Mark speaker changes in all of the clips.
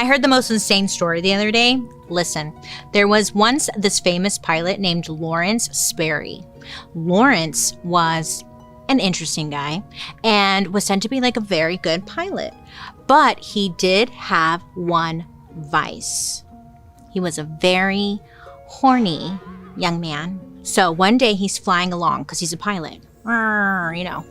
Speaker 1: I heard the most insane story the other day. Listen, there was once this famous pilot named Lawrence Sperry. Lawrence was an interesting guy and was said to be like a very good pilot. But he did have one vice. He was a very horny young man. So one day he's flying along because he's a pilot.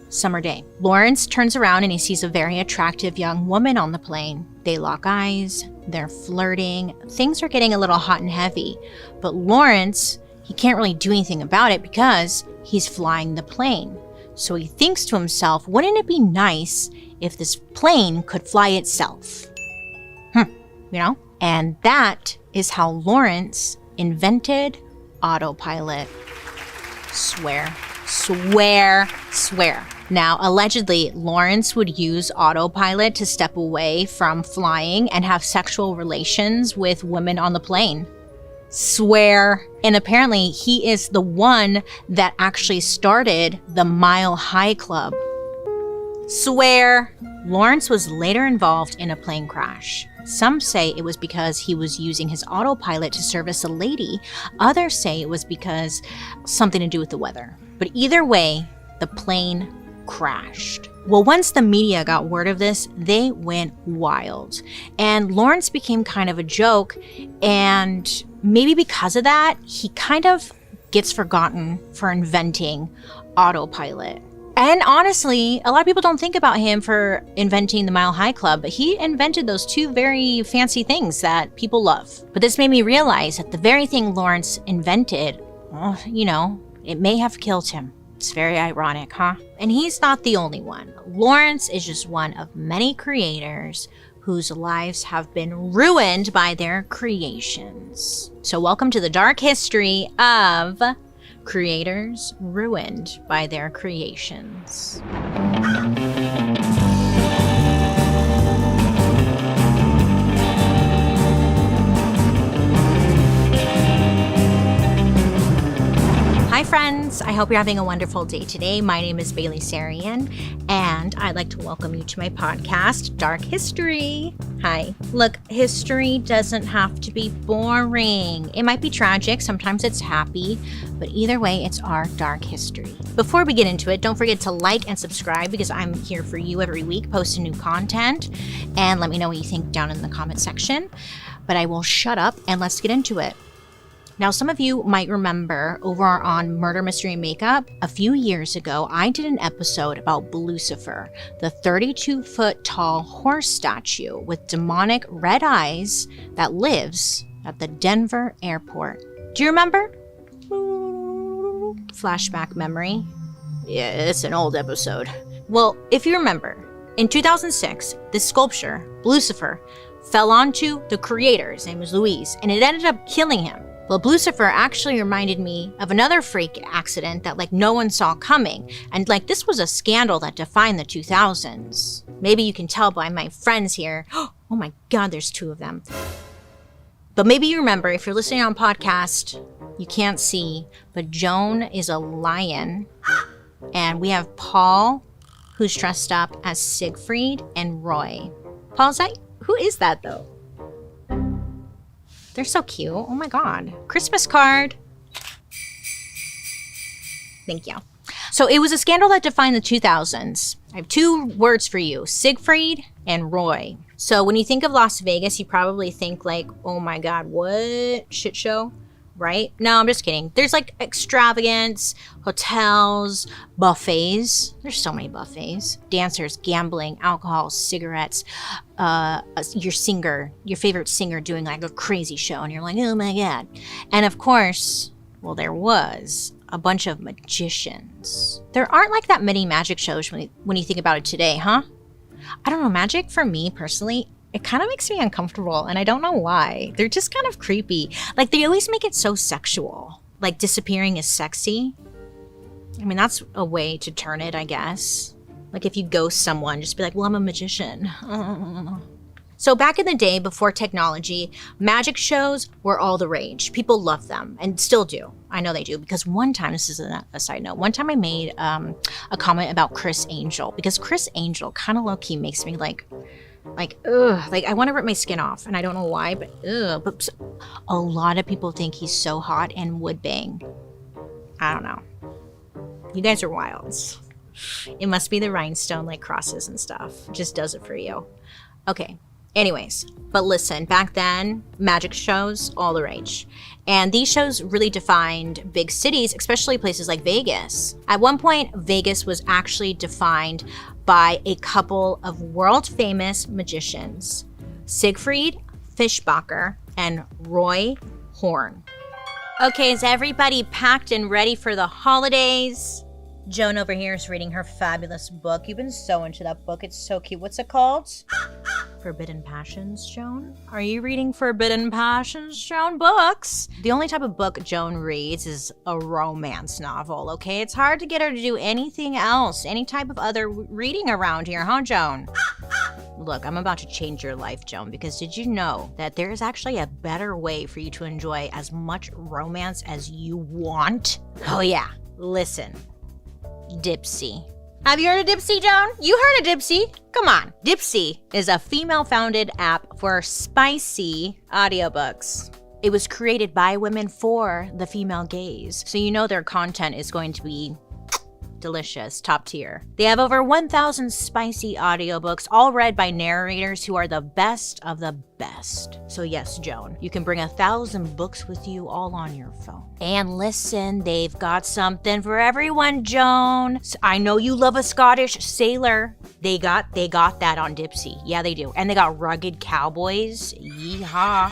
Speaker 1: Summer day. Lawrence turns around and he sees a very attractive young woman on the plane. They lock eyes, they're flirting, things are getting a little hot and heavy. But Lawrence, he can't really do anything about it because he's flying the plane. So he thinks to himself, wouldn't it be nice if this plane could fly itself? And that is how Lawrence invented autopilot. Swear. Now, allegedly, Lawrence would use autopilot to step away from flying and have sexual relations with women on the plane. Swear. And apparently, he is the one that actually started the Mile High Club. Swear. Lawrence was later involved in a plane crash. Some say it was because he was using his autopilot to service a lady. Others say it was because something to do with the weather. But either way, the plane crashed. Well, once the media got word of this, they went wild. And Lawrence became kind of a joke. And maybe because of that, he kind of gets forgotten for inventing autopilot. And honestly, a lot of people don't think about him for inventing the Mile High Club, but he invented those two very fancy things that people love. But this made me realize that the very thing Lawrence invented, it may have killed him. It's very ironic, huh? And he's not the only one. Lawrence is just one of many creators whose lives have been ruined by their creations. So welcome to the dark history of creators ruined by their creations. Hi friends, I hope you're having a wonderful day today. My name is Bailey Sarian, and I'd like to welcome you to my podcast, Dark History. Hi. Look, history doesn't have to be boring. It might be tragic, sometimes it's happy, but either way, it's our dark history. Before we get into it, don't forget to like and subscribe because I'm here for you every week, posting new content, and let me know what you think down in the comment section. But I will shut up and let's get into it. Now, some of you might remember over on Murder, Mystery, and Makeup, a few years ago, I did an episode about Lucifer, the 32-foot tall horse statue with demonic red eyes that lives at the Denver airport. Do you remember? Flashback memory. Yeah, it's an old episode. Well, if you remember, in 2006, this sculpture, Lucifer, fell onto the creator, his name was Luis, and it ended up killing him. Well, Lucifer actually reminded me of another freak accident that no one saw coming. And this was a scandal that defined the 2000s. Maybe you can tell by my friends here. Oh my God, there's two of them. But maybe you remember, if you're listening on podcast, you can't see, but Joan is a lion. And we have Paul, who's dressed up as Siegfried, and Roy. Paul, who is that though? They're so cute. Oh my God. Christmas card. Thank you. So it was a scandal that defined the 2000s. I have two words for you, Siegfried and Roy. So when you think of Las Vegas, you probably think oh my God, what shit show? Right? No, I'm just kidding. There's extravagance, hotels, buffets. There's so many buffets. Dancers, gambling, alcohol, cigarettes, your favorite singer doing a crazy show. And you're like, oh my God. And of course, well, there was a bunch of magicians. There aren't that many magic shows when you think about it today, huh? I don't know, magic for me personally, it kind of makes me uncomfortable, and I don't know why. They're just kind of creepy. They always make it so sexual. Disappearing is sexy. I mean, that's a way to turn it, I guess. If you ghost someone, just be well, I'm a magician. So back in the day, before technology, magic shows were all the rage. People loved them, and still do. I know they do, because one time, this is a side note, one time I made a comment about Chris Angel, because Chris Angel kind of low-key makes me Like, ugh, like I want to rip my skin off, and I don't know why, but ugh. But a lot of people think he's so hot and would bang. I don't know. You guys are wilds. It must be the rhinestone like crosses and stuff. It just does it for you. Okay. Anyways, but listen, back then, magic shows, all the rage. And these shows really defined big cities, especially places like Vegas. At one point, Vegas was actually defined by a couple of world-famous magicians, Siegfried Fischbacher and Roy Horn. Okay, is everybody packed and ready for the holidays? Joan over here is reading her fabulous book. You've been so into that book. It's so cute. What's it called? Forbidden Passions, Joan? Are you reading Forbidden Passions, Joan? Books? The only type of book Joan reads is a romance novel, okay? It's hard to get her to do anything else, any type of other reading around here, huh, Joan? Look, I'm about to change your life, Joan, because did you know that there is actually a better way for you to enjoy as much romance as you want? Oh yeah, listen. Dipsy. Have you heard of Dipsy, Joan? You heard of Dipsy. Come on. Dipsy is a female-founded app for spicy audiobooks. It was created by women for the female gaze, so you know their content is going to be delicious, top tier. They have over 1,000 spicy audiobooks, all read by narrators who are the best of the best. So yes, Joan, you can bring 1,000 books with you all on your phone. And listen, they've got something for everyone, Joan. I know you love a Scottish sailor. They got that on Dipsy. Yeah, they do. And they got rugged cowboys. Yeehaw.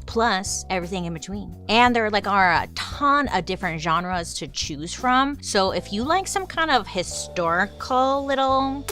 Speaker 1: Plus everything in between. And there are a ton of different genres to choose from. So if you like some kind of historical little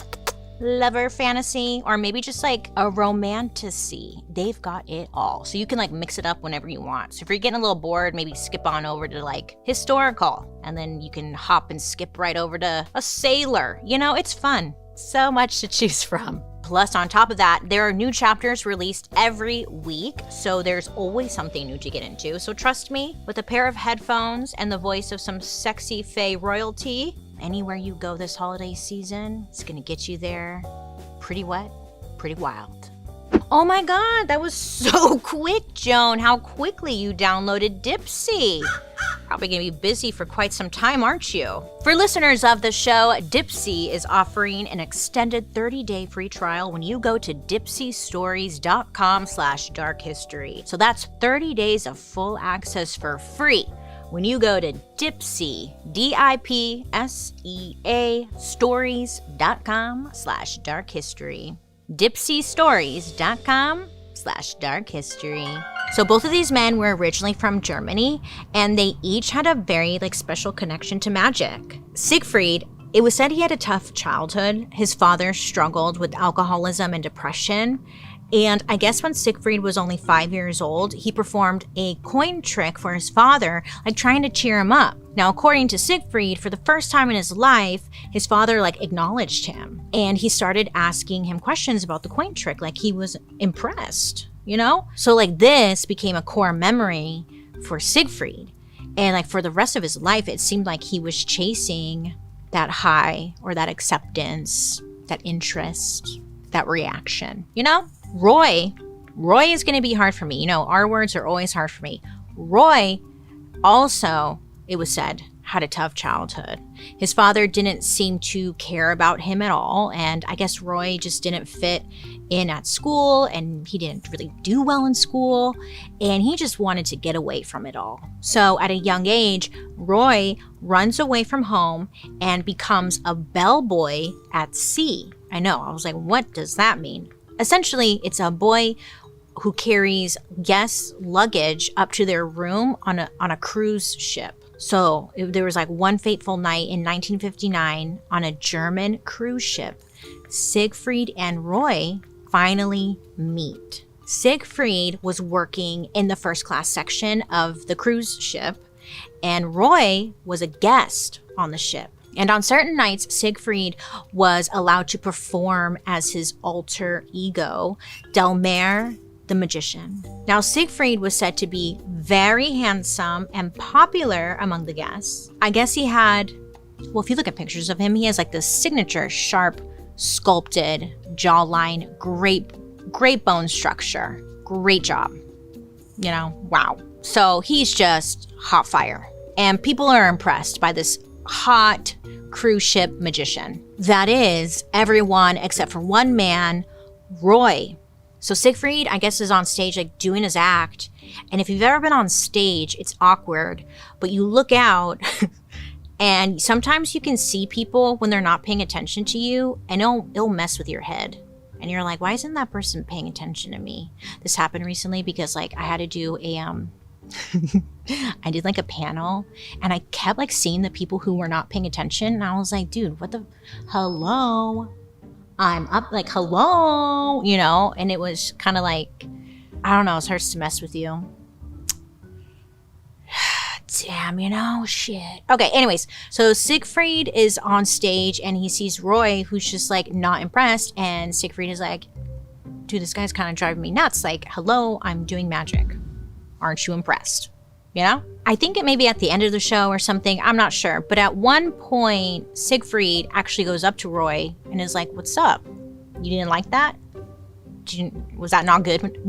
Speaker 1: lover fantasy, or maybe just like a romantasy, they've got it all. So you can like mix it up whenever you want. So if you're getting a little bored, maybe skip on over to like historical, and then you can hop and skip right over to a sailor. You know, it's fun. So much to choose from. Plus, on top of that, there are new chapters released every week, so there's always something new to get into. So trust me, with a pair of headphones and the voice of some sexy fae royalty, anywhere you go this holiday season, it's gonna get you there pretty wet, pretty wild. Oh my god, that was so quick, Joan. How quickly you downloaded Dipsy. Probably gonna be busy for quite some time, aren't you? For listeners of the show, Dipsy is offering an extended 30-day free trial when you go to dipsystories.com/darkhistory. So that's 30 days of full access for free when you go to Dipsy, DIPSEA, stories.com/darkhistory. dipsystories.com/darkhistory. So both of these men were originally from Germany, and they each had a very special connection to magic. Siegfried, it was said he had a tough childhood. His father struggled with alcoholism and depression. And I guess when Siegfried was only 5 years old, he performed a coin trick for his father, trying to cheer him up. Now, according to Siegfried, for the first time in his life, his father acknowledged him. And he started asking him questions about the coin trick, he was impressed, you know? So this became a core memory for Siegfried. And for the rest of his life, it seemed like he was chasing that high or that acceptance, that interest, that reaction, you know? Roy is going to be hard for me. You know, our words are always hard for me. Roy also, it was said, had a tough childhood. His father didn't seem to care about him at all, and I guess Roy just didn't fit in at school, and he didn't really do well in school, and he just wanted to get away from it all. So at a young age, Roy runs away from home and becomes a bellboy at sea. I know, I was like, what does that mean? Essentially, it's a boy who carries guests' luggage up to their room on a cruise ship. So there was one fateful night in 1959 on a German cruise ship. Siegfried and Roy finally meet. Siegfried was working in the first class section of the cruise ship, and Roy was a guest on the ship. And on certain nights, Siegfried was allowed to perform as his alter ego, Delmare the magician. Now, Siegfried was said to be very handsome and popular among the guests. I guess he had, well, if you look at pictures of him, he has this signature sharp sculpted jawline, great bone structure. Great job. You know, wow. So he's just hot fire. And people are impressed by this hot cruise ship magician. That is, everyone except for one man, Roy. So Siegfried, I guess, is on stage like doing his act. And if you've ever been on stage, it's awkward. But you look out and sometimes you can see people when they're not paying attention to you, and it'll mess with your head. And you're like, why isn't that person paying attention to me? This happened recently because like I had to do a I did like a panel, and I kept like seeing the people who were not paying attention, and I was like, dude, what the hello? I'm up, like, hello, you know? And it was kind of like, I don't know, it starts to mess with you. Damn, you know, shit. Okay, anyways, so Siegfried is on stage and he sees Roy, who's just like not impressed, and Siegfried is like, dude, this guy's kind of driving me nuts. Like, hello, I'm doing magic. Aren't you impressed? You know? I think it may be at the end of the show or something. I'm not sure. But at one point, Siegfried actually goes up to Roy and is like, what's up? You didn't like that? Was that not good?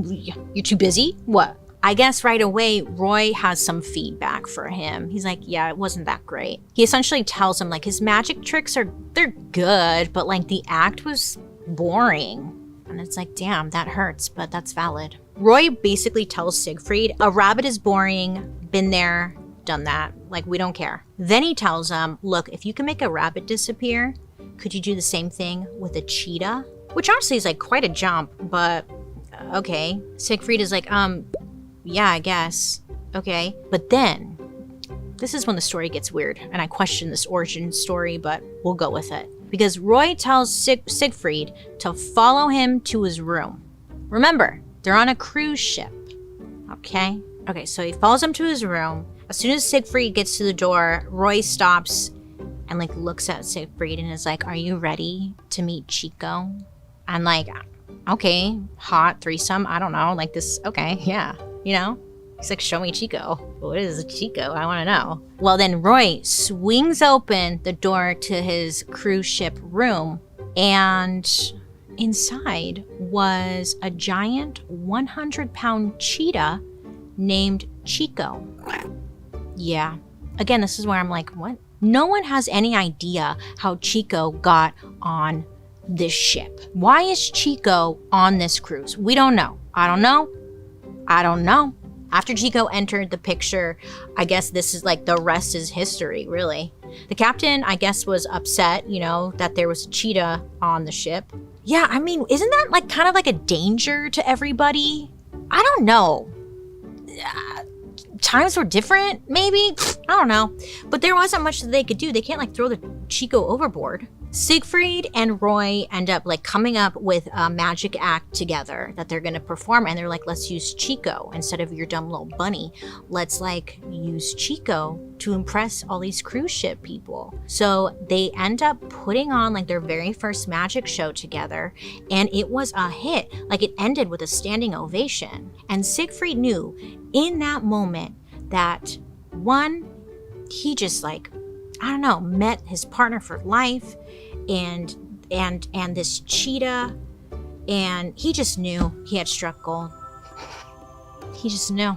Speaker 1: You're too busy? What? I guess right away, Roy has some feedback for him. He's like, yeah, it wasn't that great. He essentially tells him like his magic tricks they're good, but like the act was boring. And it's like, damn, that hurts, but that's valid. Roy basically tells Siegfried, a rabbit is boring, been there, done that. Like, we don't care. Then he tells him, look, if you can make a rabbit disappear, could you do the same thing with a cheetah? Which honestly is like quite a jump, but okay. Siegfried is like, yeah, I guess. Okay. But then, this is when the story gets weird, and I question this origin story, but we'll go with it. Because Roy tells Siegfried to follow him to his room. Remember, they're on a cruise ship. Okay? Okay, so he follows him to his room. As soon as Siegfried gets to the door, Roy stops and like looks at Siegfried and is like, are you ready to meet Chico? And like, okay, hot threesome, I don't know, like this, okay, yeah, you know? He's like, show me Chico. What is Chico? I want to know. Well, then Roy swings open the door to his cruise ship room, and inside was a giant 100-pound cheetah named Chico. Yeah. Again, this is where I'm like, what? No one has any idea how Chico got on this ship. Why is Chico on this cruise? We don't know. I don't know. After Chico entered the picture, I guess this is like the rest is history, really. The captain, I guess, was upset, you know, that there was a cheetah on the ship. Yeah, I mean, isn't that like kind of like a danger to everybody? I don't know. Times were different, maybe? I don't know. But there wasn't much that they could do. They can't like throw the Chico overboard. Siegfried and Roy end up like coming up with a magic act together that they're gonna perform, and they're like, let's use Chico instead of your dumb little bunny. Let's like use Chico to impress all these cruise ship people. So they end up putting on like their very first magic show together, and it was a hit. Like, it ended with a standing ovation. And Siegfried knew in that moment that one, he just like, I don't know, met his partner for life, and this cheetah, and he just knew he had struck gold. He just knew.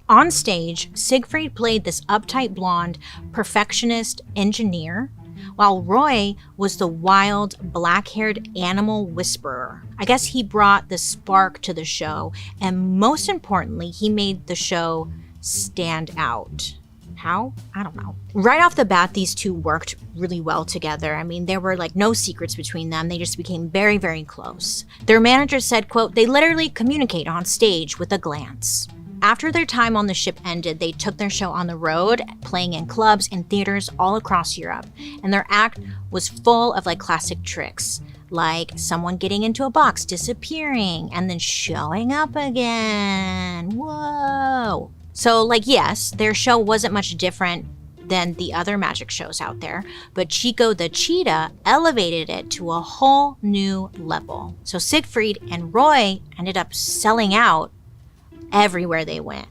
Speaker 1: On stage, Siegfried played this uptight blonde perfectionist engineer, while Roy was the wild black-haired animal whisperer. I guess he brought the spark to the show, and most importantly, he made the show stand out. How? I don't know. Right off the bat, these two worked really well together. I mean, there were like no secrets between them. They just became very, very close. Their manager said, quote, they literally communicate on stage with a glance. After their time on the ship ended, they took their show on the road, playing in clubs and theaters all across Europe. And their act was full of like classic tricks, like someone getting into a box, disappearing, and then showing up again. Whoa. So, like, yes, their show wasn't much different than the other magic shows out there, but Chico the Cheetah elevated it to a whole new level. So Siegfried and Roy ended up selling out everywhere they went.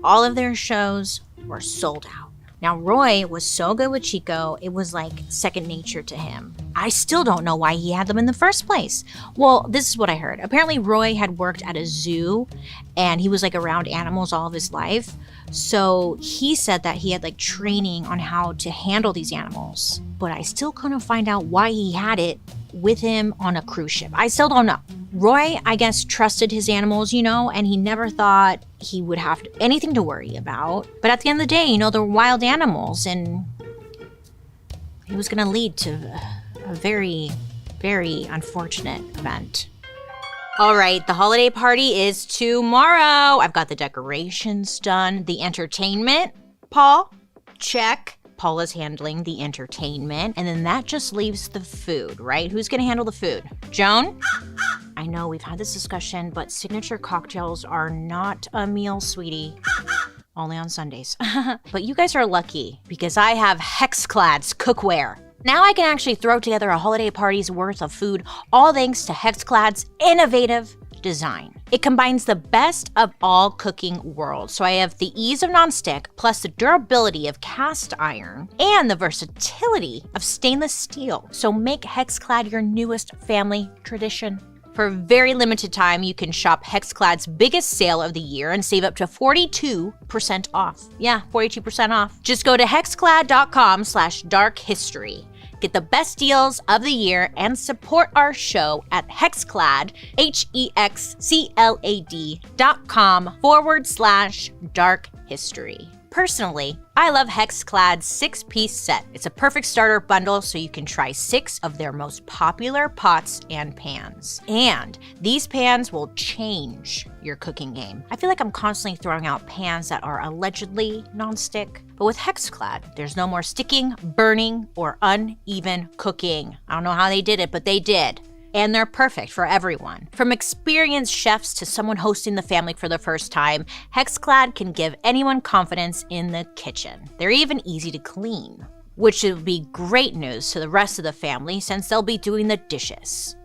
Speaker 1: All of their shows were sold out. Now, Roy was so good with Chico, it was like second nature to him. I still don't know why he had them in the first place. Well, this is what I heard. Apparently, Roy had worked at a zoo and he was like around animals all of his life. So he said that he had like training on how to handle these animals. But I still couldn't find out why he had it with him on a cruise ship. I still don't know. Roy, I guess, trusted his animals, and he never thought he would have anything to worry about. But at the end of the day, they're wild animals, and it was going to lead to a very, very unfortunate event. All right, the holiday party is tomorrow. I've got the decorations done. The entertainment, Paul, check. Paula's handling the entertainment, and then that just leaves the food, right? Who's gonna handle the food? Joan? I know we've had this discussion, but signature cocktails are not a meal, sweetie. Only on Sundays. But you guys are lucky because I have Hexclad's cookware. Now I can actually throw together a holiday party's worth of food, all thanks to Hexclad's innovative design. It combines the best of all cooking worlds. So I have the ease of nonstick, plus the durability of cast iron, and the versatility of stainless steel. So make Hexclad your newest family tradition. For a very limited time, you can shop Hexclad's biggest sale of the year and save up to 42% off. Yeah, 42% off. Just go to hexclad.com/darkhistory. Get the best deals of the year and support our show at Hexclad, HEXCLAD.com/darkhistory. Personally, I love Hexclad's 6-piece set. It's a perfect starter bundle so you can try 6 of their most popular pots and pans. And these pans will change your cooking game. I feel like I'm constantly throwing out pans that are allegedly nonstick. But with Hexclad, there's no more sticking, burning, or uneven cooking. I don't know how they did it, but they did. And they're perfect for everyone. From experienced chefs to someone hosting the family for the first time, Hexclad can give anyone confidence in the kitchen. They're even easy to clean, which would be great news to the rest of the family since they'll be doing the dishes.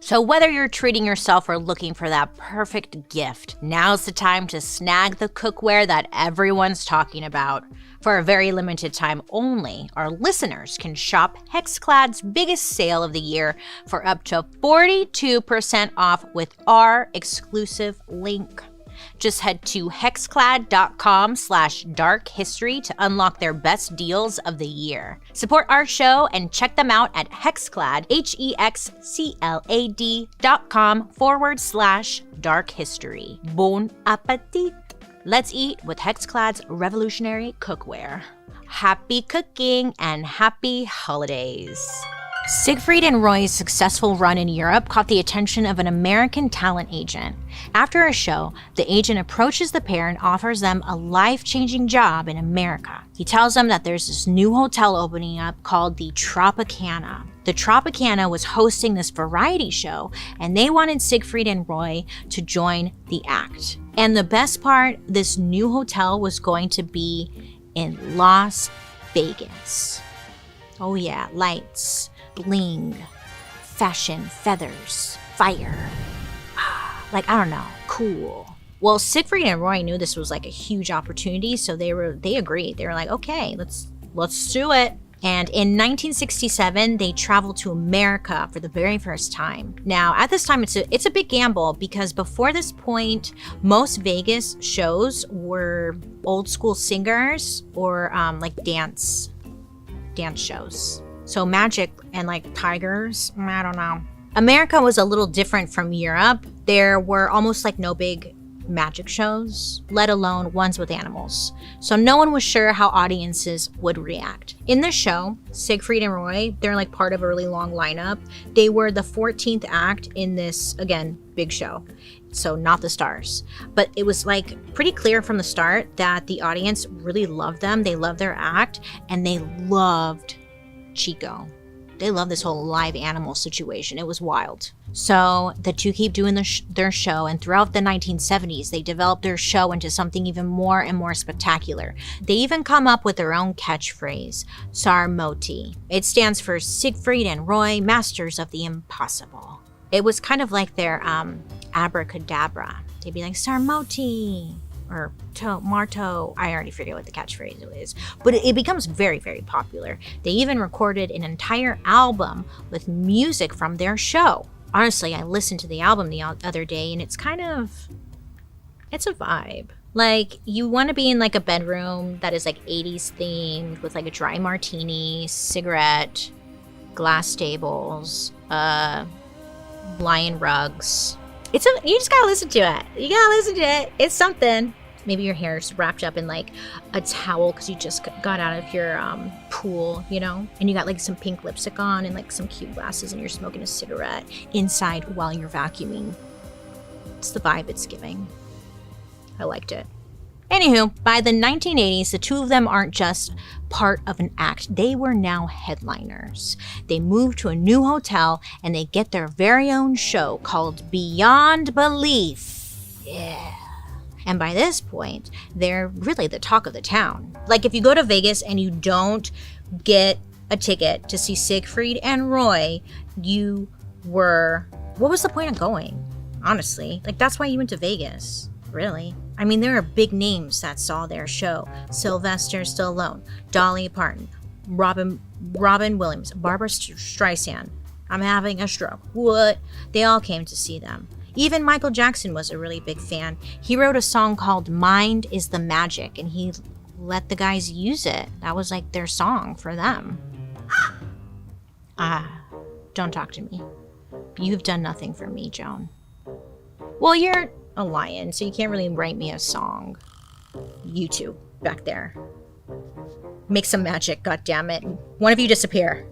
Speaker 1: So whether you're treating yourself or looking for that perfect gift, now's the time to snag the cookware that everyone's talking about. For a very limited time only, our listeners can shop Hexclad's biggest sale of the year for up to 42% off with our exclusive link. Just head to hexclad.com/darkhistory to unlock their best deals of the year. Support our show and check them out at Hexclad, HEXCLAD.com/darkhistory. Bon appetit! Let's eat with Hexclad's revolutionary cookware. Happy cooking and happy holidays. Siegfried and Roy's successful run in Europe caught the attention of an American talent agent. After a show, the agent approaches the pair and offers them a life-changing job in America. He tells them that there's this new hotel opening up called the Tropicana. The Tropicana was hosting this variety show, and they wanted Siegfried and Roy to join the act. And the best part, this new hotel was going to be in Las Vegas. Oh yeah, lights, bling, fashion, feathers, fire. I don't know, cool. Well, Siegfried and Roy knew this was like a huge opportunity, so they agreed. They were like, okay, let's do it. And in 1967, they traveled to America for the very first time. Now, at this time, it's a big gamble because before this point, most Vegas shows were old school singers or dance shows. So magic and tigers, I don't know. America was a little different from Europe. There were almost no big magic shows, let alone ones with animals. So no one was sure how audiences would react. In the show, Siegfried and Roy, they're part of a really long lineup. They were the 14th act in this, again, big show. So not the stars. But it was pretty clear from the start that the audience really loved them. They loved their act and they loved Chico. They loved this whole live animal situation. It was wild. So the two keep doing their show, and throughout the 1970s, they developed their show into something even more and more spectacular. They even come up with their own catchphrase, Sarmoti. It stands for Siegfried and Roy, Masters of the Impossible. It was kind of like their abracadabra. They'd be like, Sarmoti, or Marto, I already forget what the catchphrase is, but it becomes very, very popular. They even recorded an entire album with music from their show. Honestly, I listened to the album the other day, and it's a vibe. Like, you want to be in like a bedroom that is like 80s themed with like a dry martini, cigarette, glass tables, lion rugs. You just gotta listen to it. You gotta listen to it. It's something. Maybe your hair's wrapped up in like a towel because you just got out of your pool, you know? And you got like some pink lipstick on and like some cute glasses and you're smoking a cigarette inside while you're vacuuming. It's the vibe it's giving. I liked it. Anywho, by the 1980s, the two of them aren't just part of an act. They were now headliners. They moved to a new hotel and they get their very own show called Beyond Belief. Yeah. And by this point, they're really the talk of the town. Like, if you go to Vegas and you don't get a ticket to see Siegfried and Roy, what was the point of going? Honestly, like, that's why you went to Vegas, really. I mean, there are big names that saw their show. Sylvester Stallone, Dolly Parton, Robin Williams, Barbara Streisand. I'm having a stroke. What? They all came to see them. Even Michael Jackson was a really big fan. He wrote a song called Mind is the Magic, and he let the guys use it. That was like their song for them. Don't talk to me. You've done nothing for me, Joan. Well, you're a lion, so you can't really write me a song. You two, back there. Make some magic, goddammit. One of you disappear.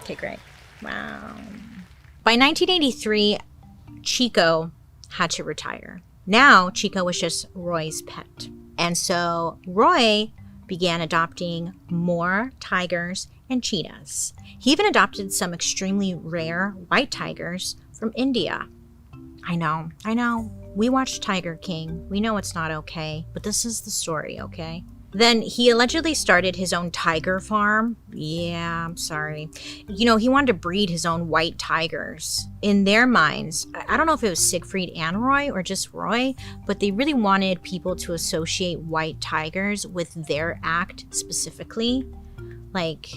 Speaker 1: Okay, great. Wow. By 1983, Chico had to retire. Now, Chico was just Roy's pet. And so Roy began adopting more tigers and cheetahs. He even adopted some extremely rare white tigers from India. I know. We watched Tiger King. We know it's not okay, but this is the story, okay? Then he allegedly started his own tiger farm. Yeah, I'm sorry. You know, he wanted to breed his own white tigers. In their minds, I don't know if it was Siegfried and Roy or just Roy, but they really wanted people to associate white tigers with their act specifically. Like,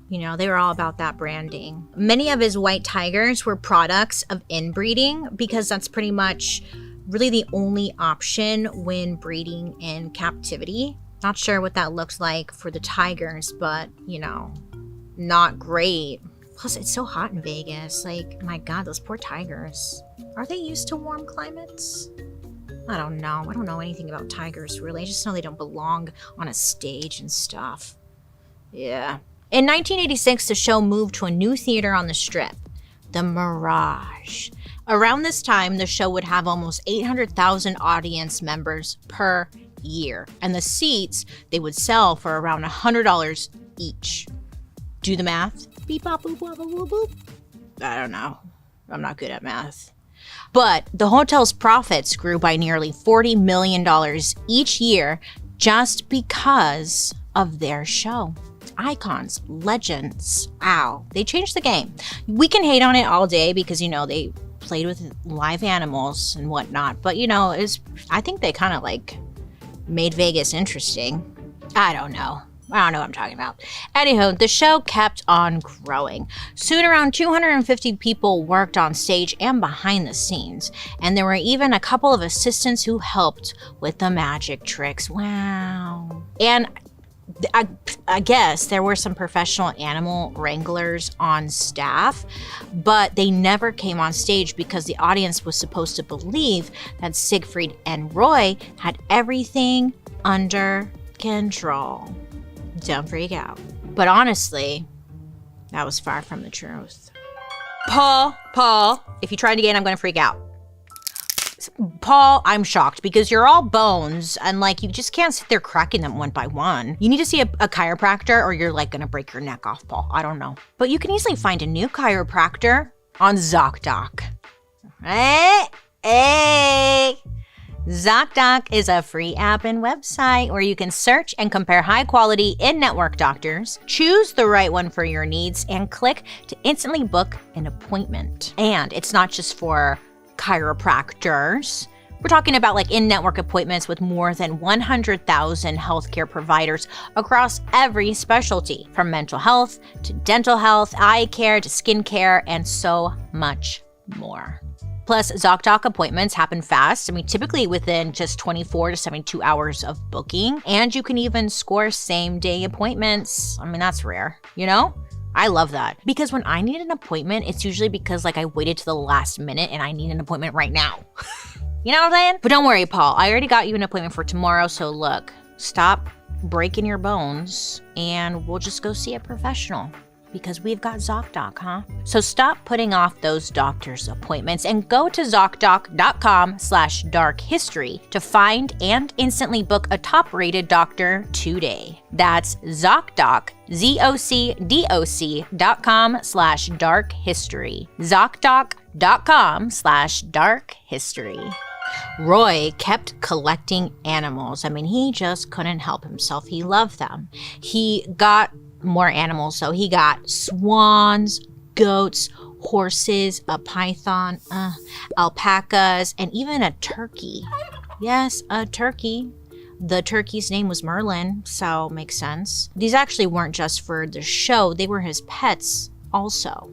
Speaker 1: you know, they were all about that branding. Many of his white tigers were products of inbreeding because that's pretty much really the only option when breeding in captivity. Not sure what that looks like for the tigers, but, you know, not great. Plus, it's so hot in Vegas. Like, my God, those poor tigers. Are they used to warm climates? I don't know. I don't know anything about tigers, really. I just know they don't belong on a stage and stuff. Yeah. In 1986, the show moved to a new theater on the Strip, the Mirage. Around this time, the show would have almost 800,000 audience members per year, and the seats they would sell for around $100 each. Do the math. Beep bop boop bop boop boop. I don't know. I'm not good at math. But the hotel's profits grew by nearly $40 million each year just because of their show. Icons, legends. Wow, they changed the game. We can hate on it all day because, you know, they played with live animals and whatnot, but, you know, I think they kind of like made Vegas interesting. I don't know what I'm talking about. Anyhow, the show kept on growing. Soon around 250 people worked on stage and behind the scenes, and there were even a couple of assistants who helped with the magic tricks. Wow. And I guess there were some professional animal wranglers on staff, but they never came on stage because the audience was supposed to believe that Siegfried and Roy had everything under control. Don't freak out. But honestly, that was far from the truth. Paul, if you try it again, I'm going to freak out. Paul, I'm shocked because you're all bones and like you just can't sit there cracking them one by one. You need to see a chiropractor or you're like gonna break your neck off, Paul. I don't know. But you can easily find a new chiropractor on ZocDoc. Hey! ZocDoc is a free app and website where you can search and compare high-quality in-network doctors, choose the right one for your needs, and click to instantly book an appointment. And it's not just for chiropractors. We're talking about like in-network appointments with more than 100,000 healthcare providers across every specialty, from mental health to dental health, eye care to skin care, and so much more. Plus, ZocDoc appointments happen fast. I mean, typically within just 24 to 72 hours of booking. And you can even score same-day appointments. I mean, that's rare, you know? I love that. Because when I need an appointment, it's usually because like I waited to the last minute and I need an appointment right now. You know what I'm saying? But don't worry, Paul. I already got you an appointment for tomorrow. So look, stop breaking your bones and we'll just go see a professional. Because we've got ZocDoc, huh? So stop putting off those doctor's appointments and go to ZocDoc.com/darkhistory to find and instantly book a top-rated doctor today. That's ZocDoc, ZocDoc.com/darkhistory. ZocDoc.com/darkhistory. Roy kept collecting animals. I mean, he just couldn't help himself. He loved them. He got more animals, so he got swans, goats, horses, a python, alpacas, and even a turkey. Yes, a turkey. The turkey's name was Merlin, so makes sense. These actually weren't just for the show, they were his pets also.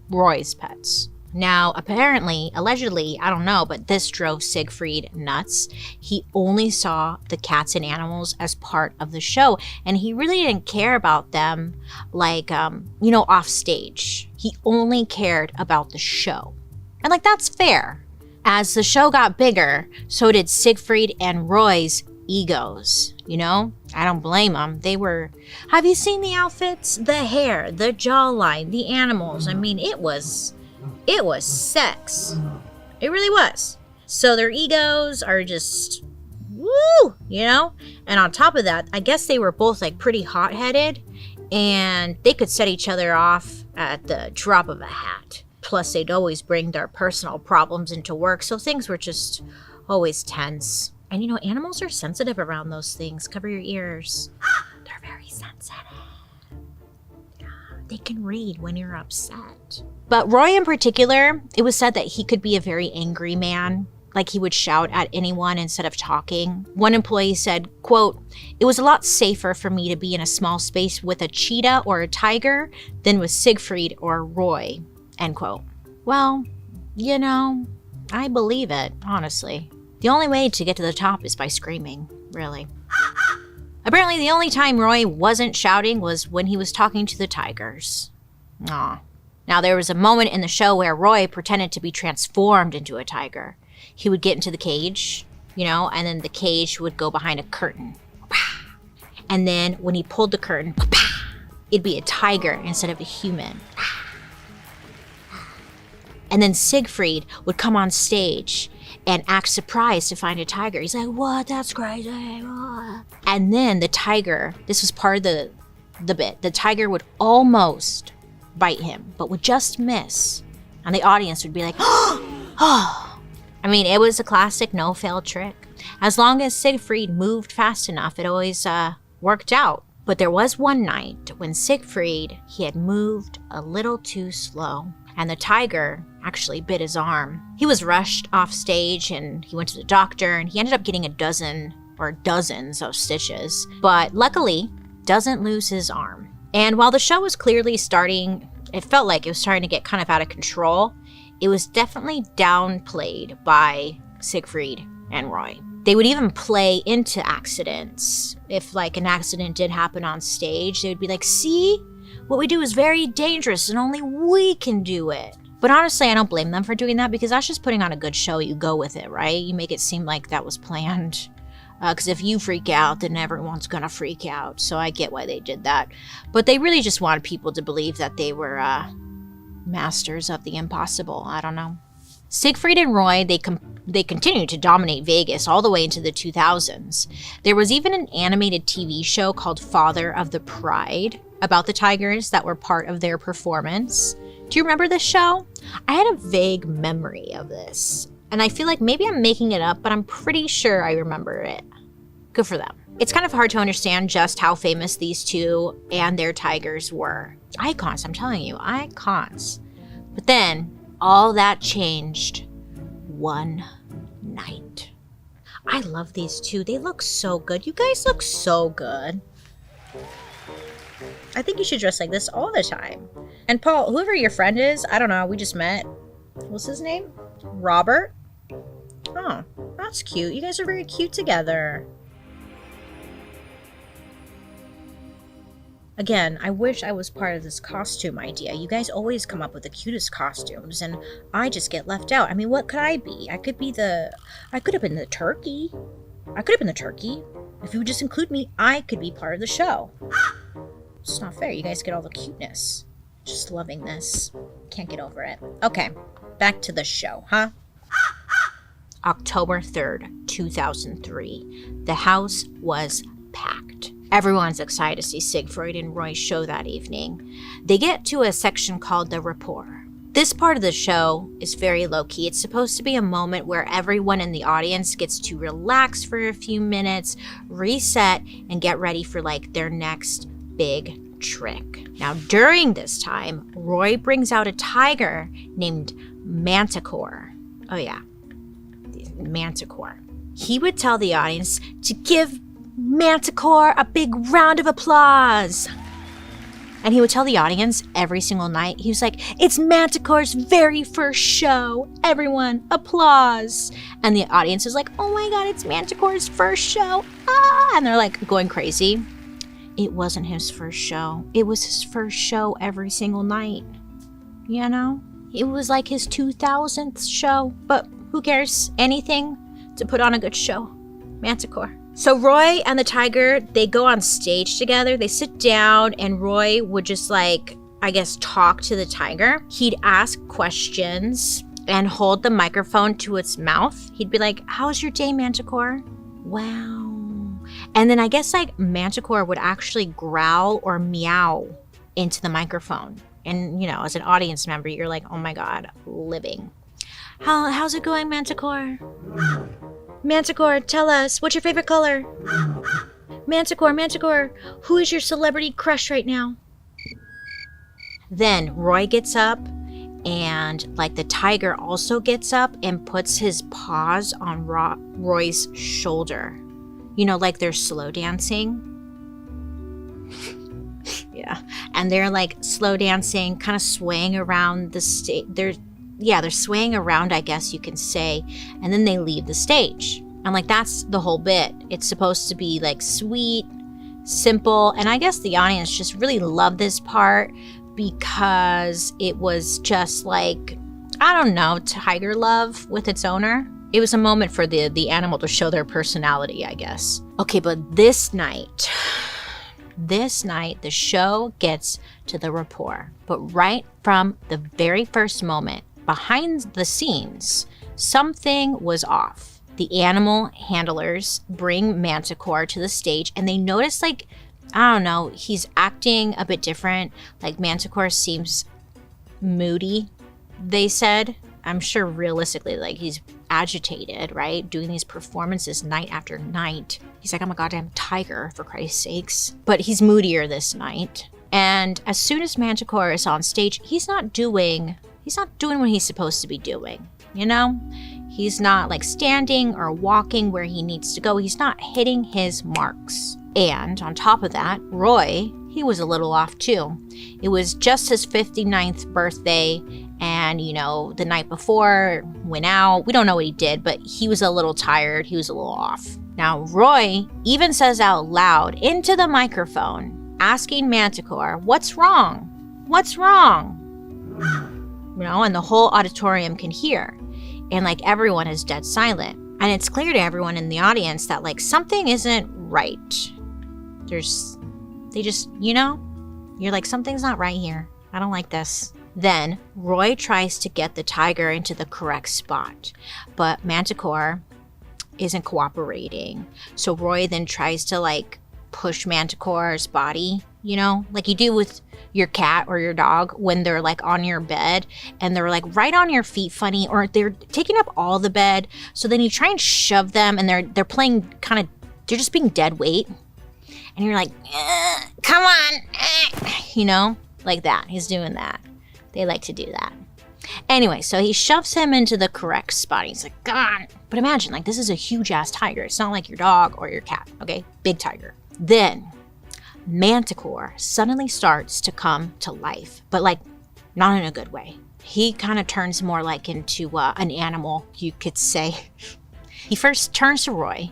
Speaker 1: Roy's pets. Now, apparently, allegedly, I don't know, but this drove Siegfried nuts. He only saw the cats and animals as part of the show, and he really didn't care about them, like, off stage. He only cared about the show. And, like, that's fair. As the show got bigger, so did Siegfried and Roy's egos, you know? I don't blame them. Have you seen the outfits? The hair, the jawline, the animals. I mean, it was sex. It really was. So their egos are just, woo, you know? And on top of that, I guess they were both like pretty hot-headed and they could set each other off at the drop of a hat. Plus, they'd always bring their personal problems into work, so things were just always tense. And animals are sensitive around those things. Cover your ears. They're very sensitive. They can read when you're upset. But Roy in particular, it was said that he could be a very angry man. Like he would shout at anyone instead of talking. One employee said, quote, "It was a lot safer for me to be in a small space with a cheetah or a tiger than with Siegfried or Roy," end quote. Well, I believe it, honestly. The only way to get to the top is by screaming, really. Apparently, the only time Roy wasn't shouting was when he was talking to the tigers. Aw. Now, there was a moment in the show where Roy pretended to be transformed into a tiger. He would get into the cage, and then the cage would go behind a curtain. And then when he pulled the curtain, it'd be a tiger instead of a human. And then Siegfried would come on stage and act surprised to find a tiger. He's like, "What? That's crazy." And then the tiger, this was part of the bit, the tiger would almost bite him, but would just miss. And the audience would be like, "Oh." I mean, it was a classic no-fail trick. As long as Siegfried moved fast enough, it always worked out. But there was one night when Siegfried, he had moved a little too slow. And the tiger actually bit his arm. He was rushed off stage and he went to the doctor and he ended up getting a dozen or dozens of stitches, but luckily doesn't lose his arm. And while the show was clearly starting, it felt like it was starting to get kind of out of control, it was definitely downplayed by Siegfried and Roy. They would even play into accidents. If like an accident did happen on stage, they would be like, "See? What we do is very dangerous and only we can do it." But honestly, I don't blame them for doing that because that's just putting on a good show. You go with it, right? You make it seem like that was planned. Because if you freak out, then everyone's going to freak out. So I get why they did that. But they really just wanted people to believe that they were masters of the impossible. I don't know. Siegfried and Roy, they continued to dominate Vegas all the way into the 2000s. There was even an animated TV show called Father of the Pride about the tigers that were part of their performance. Do you remember this show? I had a vague memory of this, and I feel like maybe I'm making it up, but I'm pretty sure I remember it. Good for them. It's kind of hard to understand just how famous these two and their tigers were. Icons, I'm telling you, icons. But then, all that changed one night. I love these two. They look so good. You guys look so good. I think you should dress like this all the time. And Paul, whoever your friend is, I don't know, we just met. What's his name? Robert? Oh, that's cute. You guys are very cute together. Again, I wish I was part of this costume idea. You guys always come up with the cutest costumes, and I just get left out. I mean, what could I be? I could have been the turkey. If you would just include me, I could be part of the show. It's not fair. You guys get all the cuteness. Just loving this. Can't get over it. Okay, back to the show, huh? October 3rd, 2003. The house was packed. Everyone's excited to see Siegfried and Roy's show that evening. They get to a section called the rapport. This part of the show is very low-key. It's supposed to be a moment where everyone in the audience gets to relax for a few minutes, reset, and get ready for like their next big trick. Now, during this time, Roy brings out a tiger named Manticore. Oh yeah, Manticore. He would tell the audience to give Manticore a big round of applause. And he would tell the audience every single night, he was like, it's Manticore's very first show. Everyone, applause. And the audience is like, oh my God, it's Manticore's first show. Ah! And they're like going crazy. It wasn't his first show. It was his first show every single night. You know? It was like his 2000th show. But who cares? Anything to put on a good show. Manticore. So Roy and the tiger, they go on stage together. They sit down and Roy would just like, I guess, talk to the tiger. He'd ask questions and hold the microphone to its mouth. He'd be like, how's your day, Manticore? Wow. And then I guess like Manticore would actually growl or meow into the microphone. And, you know, as an audience member, you're like, oh my God, living. How's it going, Manticore? Manticore, tell us, what's your favorite color? Manticore, who is your celebrity crush right now? Then Roy gets up and like the tiger also gets up and puts his paws on Roy's shoulder. You know, like they're slow dancing. Yeah. And they're like slow dancing, kind of swaying around the stage. They're swaying around, I guess you can say, and then they leave the stage. And like that's the whole bit. It's supposed to be like sweet, simple, and I guess the audience just really loved this part because it was just like, I don't know, tiger love with its owner. It was a moment for the animal to show their personality, I guess. Okay, but this night, the show gets to the rapport. But right from the very first moment, behind the scenes, something was off. The animal handlers bring Manticore to the stage and they notice like, I don't know, he's acting a bit different. Like Manticore seems moody, they said. I'm sure realistically, like he's agitated, right? Doing these performances night after night. He's like, I'm a goddamn tiger, for Christ's sakes. But he's moodier this night. And as soon as Manticore is on stage, he's not doing what he's supposed to be doing, you know? He's not like standing or walking where he needs to go. He's not hitting his marks. And on top of that, Roy, he was a little off too. It was just his 59th birthday, and you know, the night before, went out. We don't know what he did, but he was a little tired. He was a little off. Now, Roy even says out loud into the microphone, asking Manticore, what's wrong? What's wrong? You know, and the whole auditorium can hear. And like everyone is dead silent. And it's clear to everyone in the audience that like something isn't right. They just, you know, you're like, something's not right here. I don't like this. Then Roy tries to get the tiger into the correct spot, but Manticore isn't cooperating. So Roy then tries to like push Manticore's body, you know, like you do with your cat or your dog when they're like on your bed and they're like right on your feet funny, or they're taking up all the bed. So then you try and shove them and they're playing kind of, they're just being dead weight. And you're like, come on, you know, like that. He's doing that. They like to do that. Anyway, so he shoves him into the correct spot. He's like, come on. But imagine, like, this is a huge-ass tiger. It's not like your dog or your cat, okay? Big tiger. Then Manticore suddenly starts to come to life, but, like, not in a good way. He kind of turns more like into an animal, you could say. He first turns to Roy.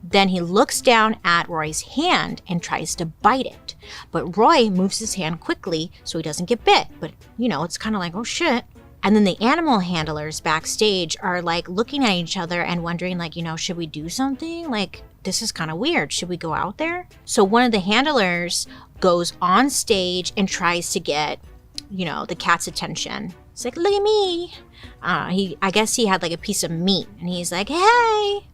Speaker 1: Then he looks down at Roy's hand and tries to bite it. But Roy moves his hand quickly so he doesn't get bit. But, you know, it's kind of like, oh shit. And then the animal handlers backstage are like looking at each other and wondering, like, you know, should we do something? Like, this is kind of weird. Should we go out there? So one of the handlers goes on stage and tries to get, you know, the cat's attention. It's like, look at me. I guess he had like a piece of meat and he's like, hey,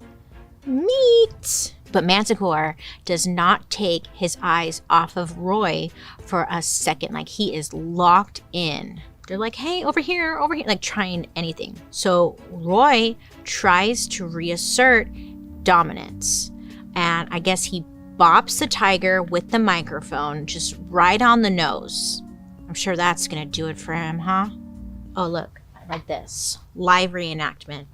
Speaker 1: meat. But Manticore does not take his eyes off of Roy for a second. Like, he is locked in. They're like, hey, over here, like trying anything. So Roy tries to reassert dominance. And I guess he bops the tiger with the microphone just right on the nose. I'm sure that's gonna do it for him, huh? Oh, look, like this. Live reenactment.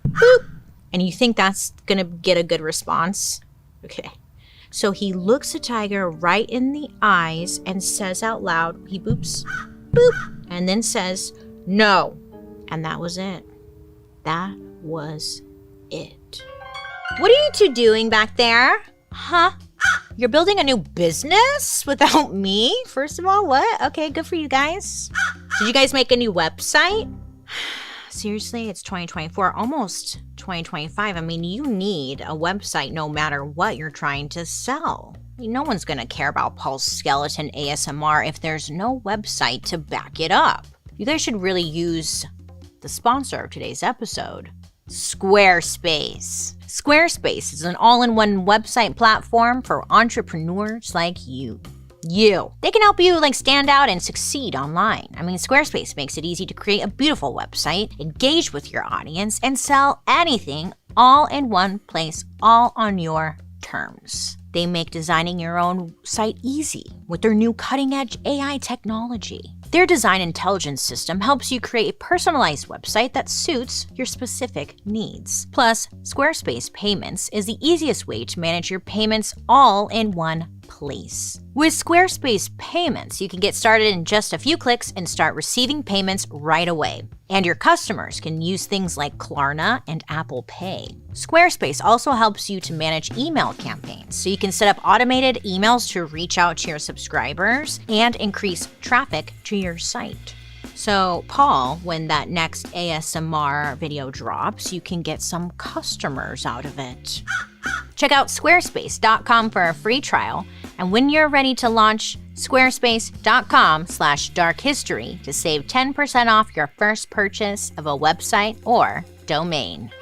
Speaker 1: Boop! And you think that's gonna get a good response? Okay. So he looks the tiger right in the eyes and says out loud, he boops, boop, and then says, no. And that was it. That was it. What are you two doing back there? Huh? You're building a new business without me? First of all, what? Okay, good for you guys. Did you guys make a new website? Seriously, it's 2024, almost 2025. I mean, you need a website no matter what you're trying to sell. I mean, no one's gonna care about Paul's skeleton ASMR if there's no website to back it up. You guys should really use the sponsor of today's episode, Squarespace. Squarespace is an all-in-one website platform for entrepreneurs like you. They can help you like stand out and succeed online. I mean, Squarespace makes it easy to create a beautiful website, engage with your audience, and sell anything all in one place, all on your terms. They make designing your own site easy with their new cutting-edge AI technology. Their design intelligence system helps you create a personalized website that suits your specific needs. Plus, Squarespace Payments is the easiest way to manage your payments all in one place. With Squarespace Payments, you can get started in just a few clicks and start receiving payments right away. And your customers can use things like Klarna and Apple Pay. Squarespace also helps you to manage email campaigns, so you can set up automated emails to reach out to your subscribers and increase traffic to your site. So, Paul, when that next ASMR video drops, you can get some customers out of it. Check out squarespace.com for a free trial, and when you're ready to launch, squarespace.com/darkhistory to save 10% off your first purchase of a website or domain.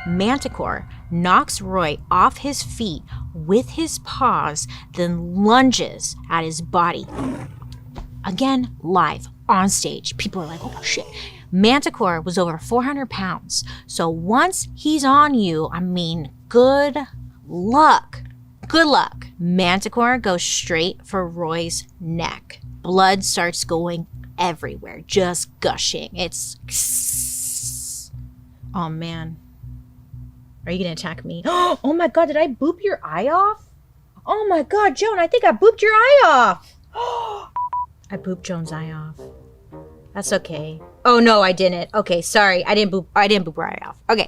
Speaker 1: Manticore knocks Roy off his feet with his paws, then lunges at his body. Again, live, on stage. People are like, oh shit. Manticore was over 400 pounds. So once he's on you, I mean, good luck. Good luck. Manticore goes straight for Roy's neck. Blood starts going everywhere, just gushing. It's... Oh man. Are you gonna attack me? Oh my god, did I boop your eye off? Oh my god, Joan, I think I booped your eye off. I booped Joan's eye off. That's okay. Oh no, I didn't. Okay, sorry. I didn't boop her eye off. Okay.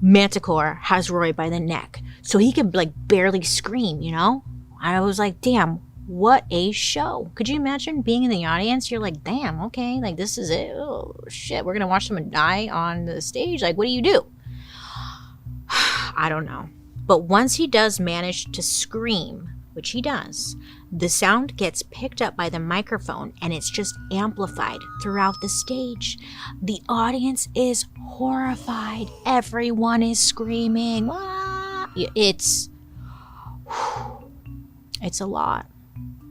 Speaker 1: Manticore has Roy by the neck, so he can like barely scream, you know? I was like, damn, what a show. Could you imagine being in the audience? You're like, damn, okay, like this is it. Oh shit, we're gonna watch someone die on the stage. Like, what do you do? I don't know. But once he does manage to scream, which he does, the sound gets picked up by the microphone and it's just amplified throughout the stage. The audience is horrified. Everyone is screaming. Wah! It's a lot.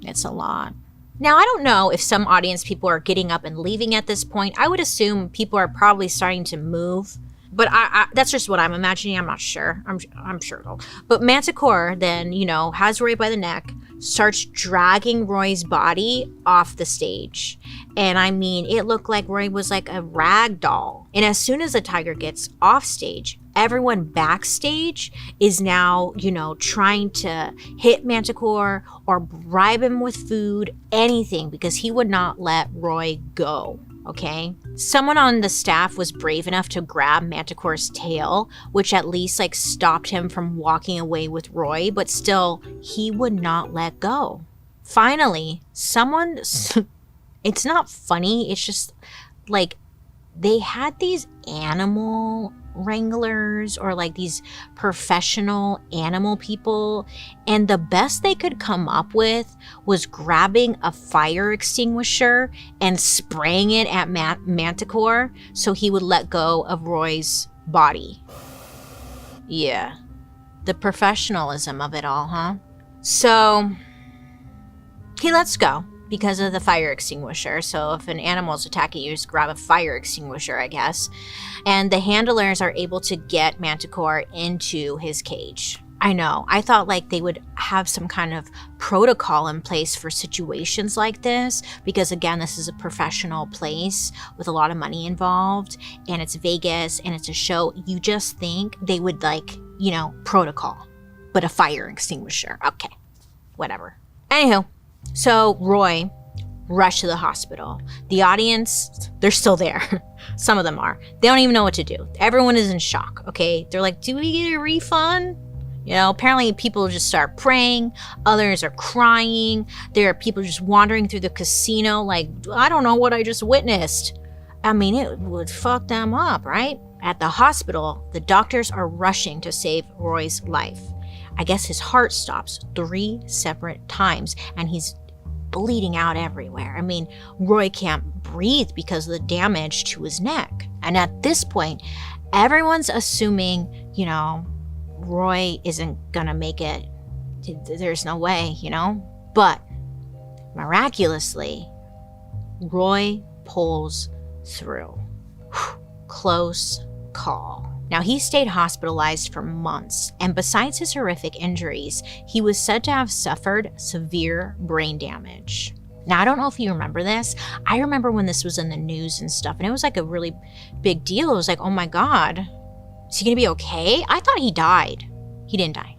Speaker 1: It's a lot. Now, I don't know if some audience people are getting up and leaving at this point. I would assume people are probably starting to move. But I that's just what I'm imagining. I'm not sure. I'm sure though. But Manticore then, you know, has Roy by the neck, starts dragging Roy's body off the stage. And I mean, it looked like Roy was like a rag doll. And as soon as the tiger gets off stage, everyone backstage is now, trying to hit Manticore or bribe him with food, anything, because he would not let Roy go. Okay. Someone on the staff was brave enough to grab Manticore's tail, which at least stopped him from walking away with Roy, but still, he would not let go. Finally, it's not funny, it's just they had these animal wranglers or these professional animal people, and the best they could come up with was grabbing a fire extinguisher and spraying it at Manticore so he would let go of Roy's body. Yeah, the professionalism of it all, huh? So he lets go because of the fire extinguisher. So if an animal's attacking you, just grab a fire extinguisher, I guess. And the handlers are able to get Manticore into his cage. I know, I thought they would have some kind of protocol in place for situations like this, because again, this is a professional place with a lot of money involved, and it's Vegas and it's a show. You just think they would protocol, but a fire extinguisher. Okay, whatever. Anywho, so Roy rushed to the hospital. The audience, they're still there. Some of them are. They don't even know what to do. Everyone is in shock, okay? They're like, do we get a refund? Apparently people just start praying. Others are crying. There are people just wandering through the casino I don't know what I just witnessed. I mean, it would fuck them up, right? At the hospital, the doctors are rushing to save Roy's life. I guess his heart stops 3 separate times and he's bleeding out everywhere. I mean, Roy can't breathe because of the damage to his neck. And at this point, everyone's assuming, Roy isn't gonna make it. There's no way, But miraculously, Roy pulls through. Close call. Now, he stayed hospitalized for months, and besides his horrific injuries, he was said to have suffered severe brain damage. Now, I don't know if you remember this. I remember when this was in the news and stuff, and it was a really big deal. It was oh my God, is he gonna be okay? I thought he died. He didn't die.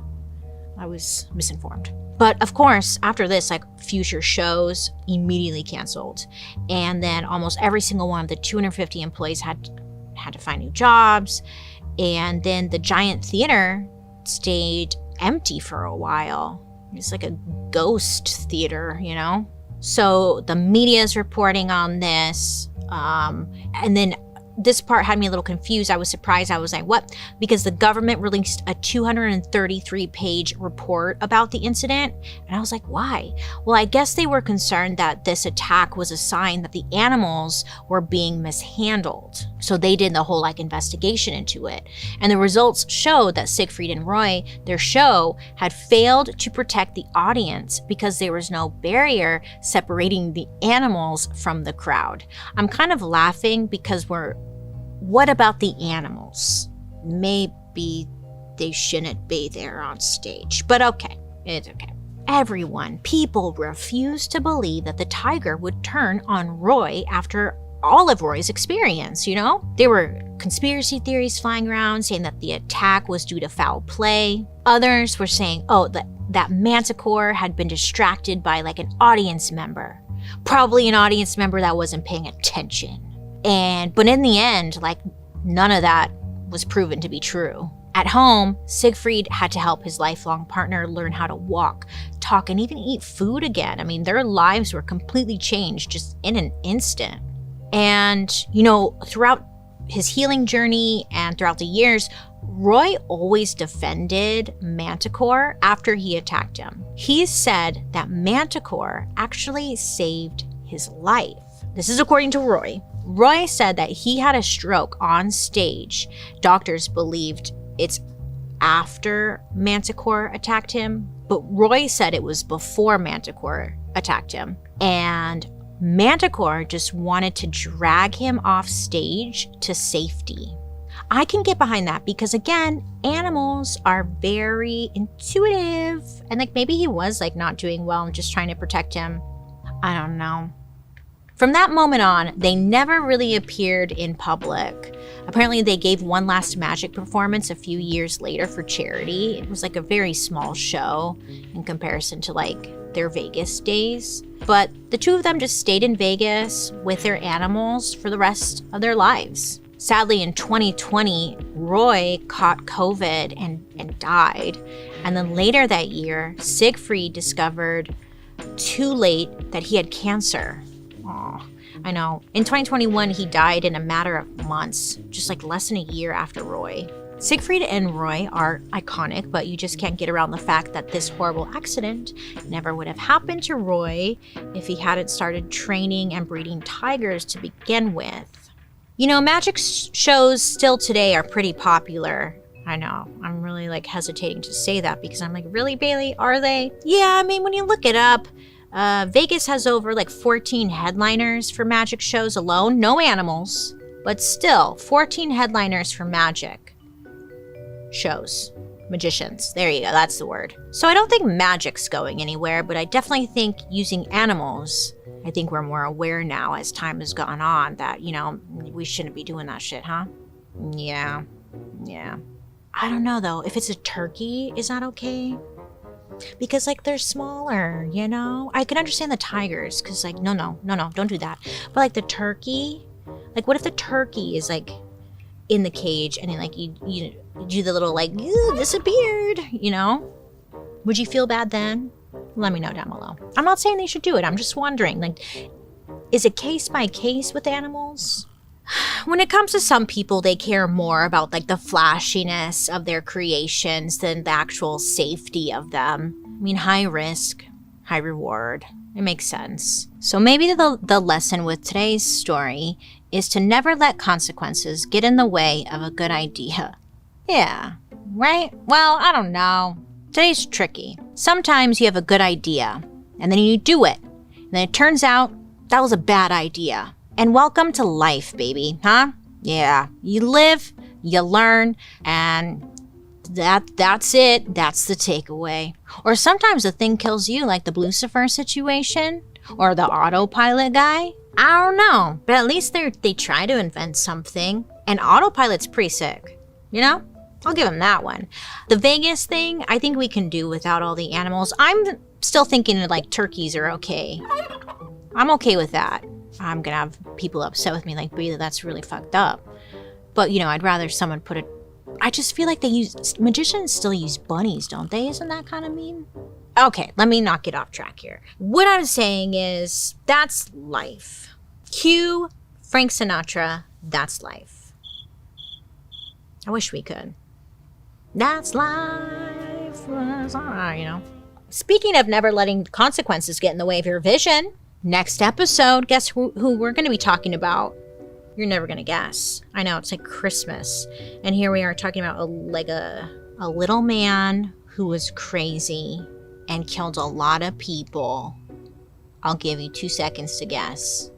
Speaker 1: I was misinformed. But of course, after this, future shows immediately canceled. And then almost every single one of the 250 employees had to find new jobs. And then the giant theater stayed empty for a while. It's like a ghost theater, So the media is reporting on this. And then this part had me a little confused. I was surprised. I was like, what? Because the government released a 233-page report about the incident. And I was like, why? Well, I guess they were concerned that this attack was a sign that the animals were being mishandled. So they did the whole investigation into it. And the results showed that Siegfried and Roy, their show, had failed to protect the audience because there was no barrier separating the animals from the crowd. I'm kind of laughing because what about the animals? Maybe they shouldn't be there on stage, but okay, it's okay. People refused to believe that the tiger would turn on Roy after all of Roy's experience, There were conspiracy theories flying around saying that the attack was due to foul play. Others were saying, that Manticore had been distracted by an audience member. Probably an audience member that wasn't paying attention. But in the end, none of that was proven to be true. At home, Siegfried had to help his lifelong partner learn how to walk, talk, and even eat food again. I mean, their lives were completely changed just in an instant. And, throughout his healing journey and throughout the years, Roy always defended Manticore after he attacked him. He said that Manticore actually saved his life. This is according to Roy. Roy said that he had a stroke on stage. Doctors believed it's after Manticore attacked him, but Roy said it was before Manticore attacked him. And Manticore just wanted to drag him off stage to safety. I can get behind that because, again, animals are very intuitive. And like maybe he was like not doing well and just trying to protect him. I don't know. From that moment on, they never really appeared in public. Apparently, they gave one last magic performance a few years later for charity. It was like a very small show in comparison to like their Vegas days. But the two of them just stayed in Vegas with their animals for the rest of their lives. Sadly, in 2020, Roy caught COVID and died. And then later that year, Siegfried discovered too late that he had cancer. Oh, I know. In 2021, he died in a matter of months, just like less than a year after Roy. Siegfried and Roy are iconic, but you just can't get around the fact that this horrible accident never would have happened to Roy if he hadn't started training and breeding tigers to begin with. You know, magic shows still today are pretty popular. I know. I'm really like hesitating to say that because I'm like, really, Bailey? Are they? Yeah, I mean, when you look it up, Vegas has over like 14 headliners for magic shows alone. No animals, but still 14 headliners for magic shows. Magicians. There you go. That's the word. So I don't think magic's going anywhere, but I definitely think using animals, I think we're more aware now as time has gone on that, you know, we shouldn't be doing that shit, huh? Yeah. I don't know though. If it's a turkey, is that okay? Because like they're smaller, you know? I can understand the tigers because like, no, don't do that. But like the turkey, like what if the turkey is like in the cage and then like you do the little like, disappeared, you know? Would you feel bad then? Let me know down below. I'm not saying they should do it. I'm just wondering, like, is it case by case with animals? When it comes to some people, they care more about like the flashiness of their creations than the actual safety of them. I mean, high risk, high reward. It makes sense. So maybe the lesson with today's story is to never let consequences get in the way of a good idea. Yeah, right? Well, I don't know. Today's tricky. Sometimes you have a good idea and then you do it. And then it turns out that was a bad idea. And welcome to life, baby, huh? Yeah, you live, you learn, and that's it. That's the takeaway. Or sometimes the thing kills you, like the Lucifer situation, or the autopilot guy. I don't know, but at least they try to invent something. And autopilot's pretty sick, you know? I'll give them that one. The Vegas thing, I think we can do without all the animals. I'm still thinking like turkeys are okay. I'm okay with that. I'm gonna have people upset with me like, Breathe, that's really fucked up. But, you know, I'd rather someone put it... I just feel like magicians still use bunnies, don't they? Isn't that kind of mean? Okay, let me not get off track here. What I'm saying is, that's life. Cue Frank Sinatra, that's life. I wish we could. That's life, you know. Speaking of never letting consequences get in the way of your vision, next episode, guess who we're going to be talking about? You're never going to guess. I know, it's like Christmas. And here we are talking about a little man who was crazy and killed a lot of people. I'll give you 2 seconds to guess.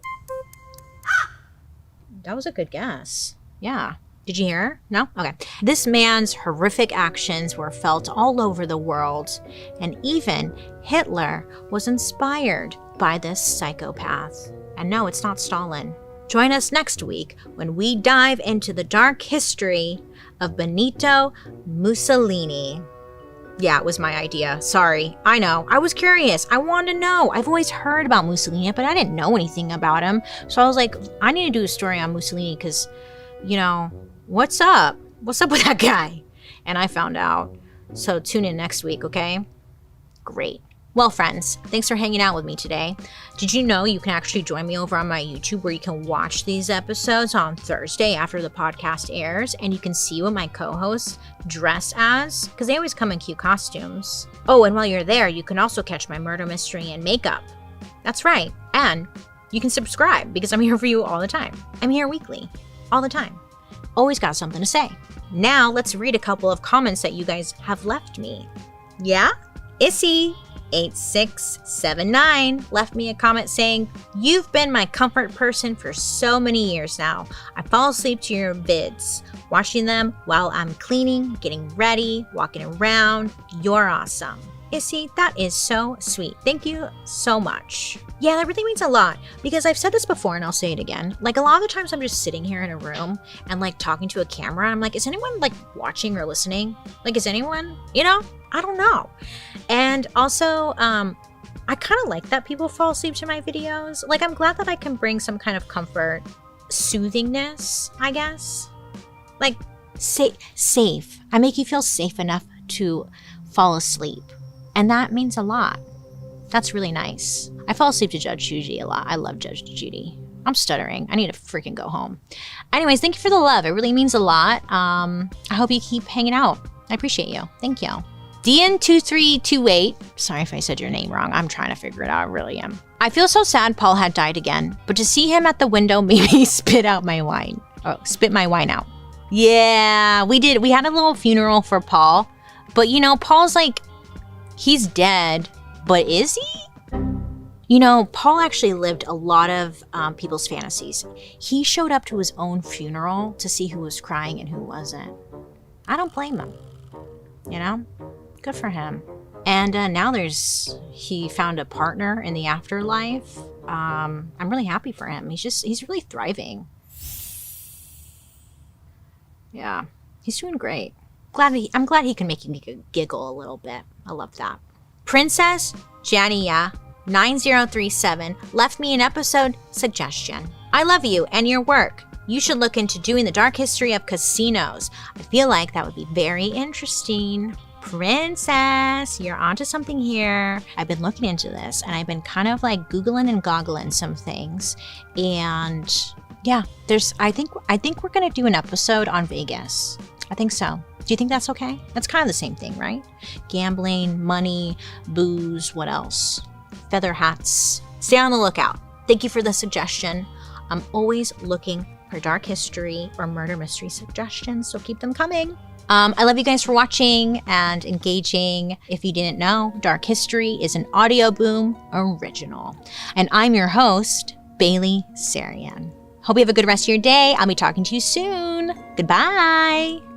Speaker 1: That was a good guess. Yeah. Did you hear her? No? Okay. This man's horrific actions were felt all over the world, and even Hitler was inspired by this psychopath. And no, it's not Stalin. Join us next week when we dive into the dark history of Benito Mussolini. Yeah, it was my idea. Sorry. I know. I was curious. I wanted to know. I've always heard about Mussolini, but I didn't know anything about him. So I was like, I need to do a story on Mussolini because, you know, what's up? What's up with that guy? And I found out. So tune in next week, okay? Great. Well, friends, thanks for hanging out with me today. Did you know you can actually join me over on my YouTube where you can watch these episodes on Thursday after the podcast airs, and you can see what my co-hosts dress as, because they always come in cute costumes. Oh, and while you're there, you can also catch my murder mystery and makeup. That's right. And you can subscribe because I'm here for you all the time. I'm here weekly, all the time. Always got something to say. Now let's read a couple of comments that you guys have left me. Yeah? Issy. 8679 left me a comment saying, "You've been my comfort person for so many years now. I fall asleep to your vids, watching them while I'm cleaning, getting ready, walking around. You're awesome." You see, that is so sweet. Thank you so much. Yeah, that really means a lot, because I've said this before and I'll say it again. Like, a lot of the times I'm just sitting here in a room and like talking to a camera and I'm like, is anyone like watching or listening? Like, is anyone, I don't know. And also, I kind of like that people fall asleep to my videos. Like, I'm glad that I can bring some kind of comfort, soothingness, I guess. Like, safe. I make you feel safe enough to fall asleep. And that means a lot. That's really nice. I fall asleep to Judge Judy a lot. I love Judge Judy. I'm stuttering. I need to freaking go home. Anyways, thank you for the love. It really means a lot. I hope you keep hanging out. I appreciate you. Thank you. DN2328. Sorry if I said your name wrong. I'm trying to figure it out. I really am. I feel so sad Paul had died again, but to see him at the window made me spit my wine out. Yeah, we did. We had a little funeral for Paul, but Paul's like, he's dead, but is he? Paul actually lived a lot of people's fantasies. He showed up to his own funeral to see who was crying and who wasn't. I don't blame him. Good for him. And now he found a partner in the afterlife. I'm really happy for him. He's really thriving. Yeah, he's doing great. I'm glad he can make you giggle a little bit. I love that. Princess Jania 9037 left me an episode suggestion. I love you and your work. You should look into doing the dark history of casinos. I feel like that would be very interesting. Princess, you're onto something here. I've been looking into this and I've been kind of like Googling and goggling some things. And yeah, I think we're gonna do an episode on Vegas. I think so. Do you think that's okay? That's kind of the same thing, right? Gambling, money, booze, what else? Feather hats. Stay on the lookout. Thank you for the suggestion. I'm always looking for dark history or murder mystery suggestions, so keep them coming. I love you guys for watching and engaging. If you didn't know, Dark History is an Audio Boom original. And I'm your host, Bailey Sarian. Hope you have a good rest of your day. I'll be talking to you soon. Goodbye.